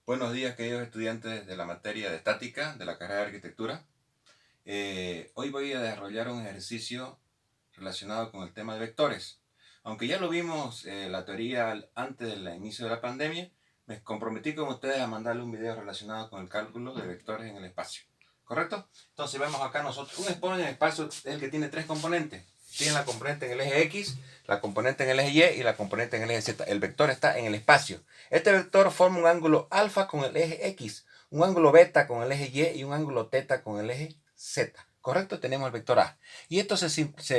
Buenos días, queridos estudiantes de la materia de estática de la carrera de arquitectura. Hoy voy a desarrollar un ejercicio relacionado con el tema de vectores. Aunque ya lo vimos la teoría antes del inicio de la pandemia, me comprometí con ustedes a mandarle un video relacionado con el cálculo de vectores en el espacio. ¿Correcto? Entonces vemos acá nosotros, un exponente en el espacio es el que tiene tres componentes. Tiene la componente en el eje X, la componente en el eje Y y la componente en el eje Z. El vector está en el espacio. Este vector forma un ángulo alfa con el eje X, un ángulo beta con el eje Y y un ángulo teta con el eje Z. ¿Correcto? Tenemos el vector A. Y esto se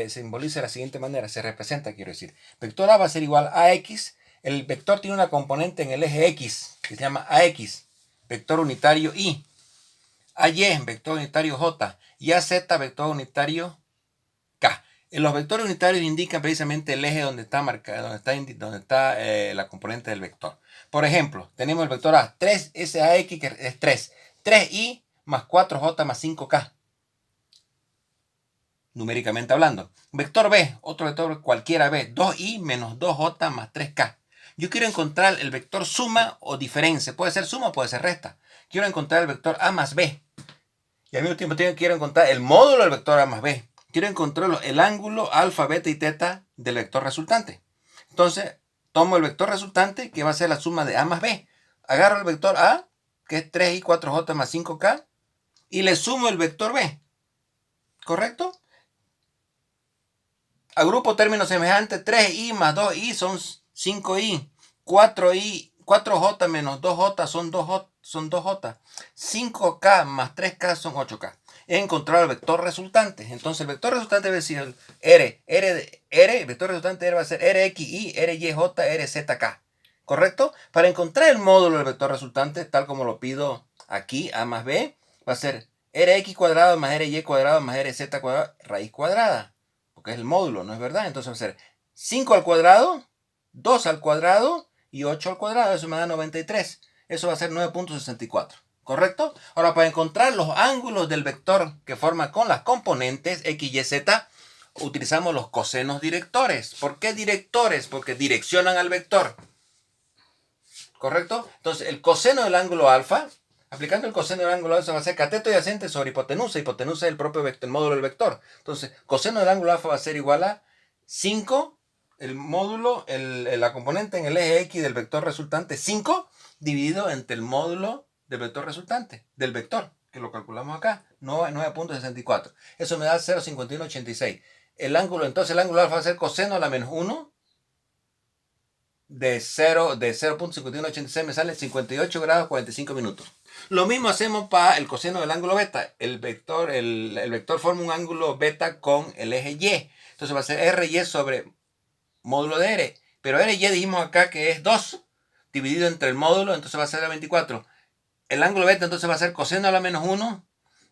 simboliza de la siguiente manera, se representa, quiero decir. Vector A va a ser igual a X. El vector tiene una componente en el eje X, que se llama AX, vector unitario Y. AY, vector unitario J. Y AZ, vector unitario K. Los vectores unitarios indican precisamente el eje donde está marcado, donde está la componente del vector. Por ejemplo, tenemos el vector A, 3SAX, que es 3. 3I más 4J más 5K. Numéricamente hablando. Vector B, otro vector cualquiera B, 2I menos 2J más 3K. Yo quiero encontrar el vector suma o diferencia. Puede ser suma o puede ser resta. Quiero encontrar el vector A más B. Y al mismo tiempo quiero encontrar el módulo del vector A más B. Quiero encontrar el ángulo alfa, beta y teta del vector resultante. Entonces, tomo el vector resultante, que va a ser la suma de A más B. Agarro el vector A, que es 3i 4j más 5k, y le sumo el vector B. ¿Correcto? Agrupo términos semejantes. 3i más 2i son 5i. 4j menos 2j son 2j. 5k más 3k son 8k. He encontrado el vector resultante. Entonces el vector resultante debe ser el vector resultante va a ser rxi, ryj, rzk. ¿Correcto? Para encontrar el módulo del vector resultante, tal como lo pido aquí, a más b, va a ser rx cuadrado más ry cuadrado más rz cuadrado, raíz cuadrada. Porque es el módulo, ¿no es verdad? Entonces va a ser 5 al cuadrado, 2 al cuadrado y 8 al cuadrado. Eso me da 93. Eso va a ser 9.64. ¿Correcto? Ahora, para encontrar los ángulos del vector que forma con las componentes x, y, z, utilizamos los cosenos directores. ¿Por qué directores? Porque direccionan al vector. ¿Correcto? Entonces, el coseno del ángulo alfa, aplicando el coseno del ángulo alfa, va a ser cateto adyacente sobre hipotenusa. Hipotenusa es el propio vector, el módulo del vector. Entonces, coseno del ángulo alfa va a ser igual a 5, el módulo, la componente en el eje X del vector resultante, 5, dividido entre el módulo del vector resultante, del vector, que lo calculamos acá, 9.64. Eso me da 0,5186. Entonces el ángulo alfa va a ser coseno a la menos 1 de 0.5186 me sale 58 grados 45 minutos. Lo mismo hacemos para el coseno del ángulo beta. El vector forma un ángulo beta con el eje Y. Entonces va a ser RY sobre módulo de R. Pero RY dijimos acá que es 2 dividido entre el módulo, entonces va a ser 24. El ángulo beta entonces va a ser coseno a la menos 1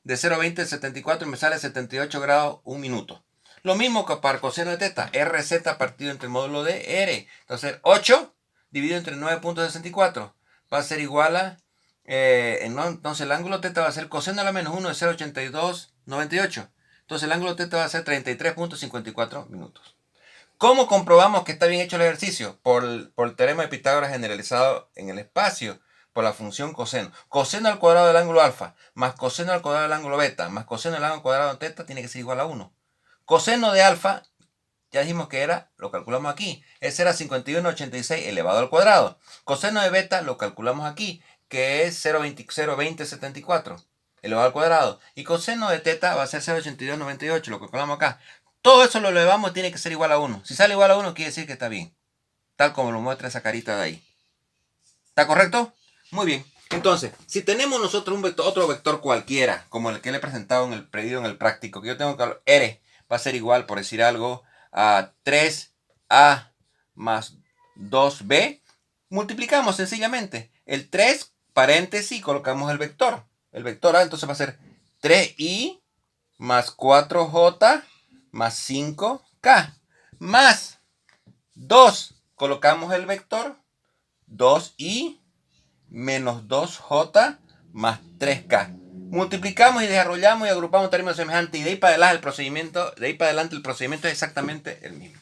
de 0,20 a 74 y me sale 78 grados 1 minuto. Lo mismo que para coseno de teta, RZ partido entre el módulo de R. Entonces 8 dividido entre 9.64 va a ser igual a, entonces el ángulo teta va a ser coseno a la menos 1 de 0,8298. Entonces el ángulo teta va a ser 33.54 minutos. ¿Cómo comprobamos que está bien hecho el ejercicio? Por el teorema de Pitágoras generalizado en el espacio, por la función coseno. Coseno al cuadrado del ángulo alfa, más coseno al cuadrado del ángulo beta, más coseno al ángulo cuadrado de teta, tiene que ser igual a 1. Coseno de alfa, ya dijimos que era, lo calculamos aquí, ese era 51,86 elevado al cuadrado. Coseno de beta lo calculamos aquí, que es 0,2074 elevado al cuadrado. Y coseno de teta va a ser 0,8298, lo calculamos acá. Todo eso lo elevamos, tiene que ser igual a 1. Si sale igual a 1, quiere decir que está bien. Tal como lo muestra esa carita de ahí. ¿Está correcto? Muy bien. Entonces, si tenemos nosotros otro vector cualquiera, como el que le he presentado en el predido en el práctico, que yo tengo que hablar, R va a ser igual, por decir algo, a 3A más 2B. Multiplicamos sencillamente. El 3, paréntesis, colocamos el vector. El vector A entonces va a ser 3I más 4J más 5K. Más 2, colocamos el vector 2i menos 2j más 3k. Multiplicamos y desarrollamos y agrupamos términos semejantes y de ahí para adelante el procedimiento es exactamente el mismo.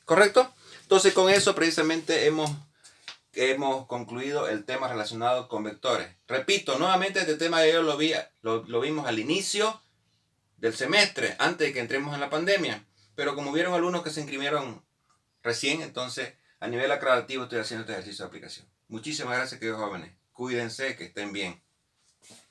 ¿Correcto? Entonces con eso precisamente hemos hemos concluido el tema relacionado con vectores. Repito, nuevamente este tema yo lo vimos al inicio del semestre, antes de que entremos en la pandemia. Pero como vieron alumnos que se inscribieron recién, entonces a nivel aclarativo estoy haciendo este ejercicio de aplicación. Muchísimas gracias, queridos jóvenes. Cuídense, que estén bien.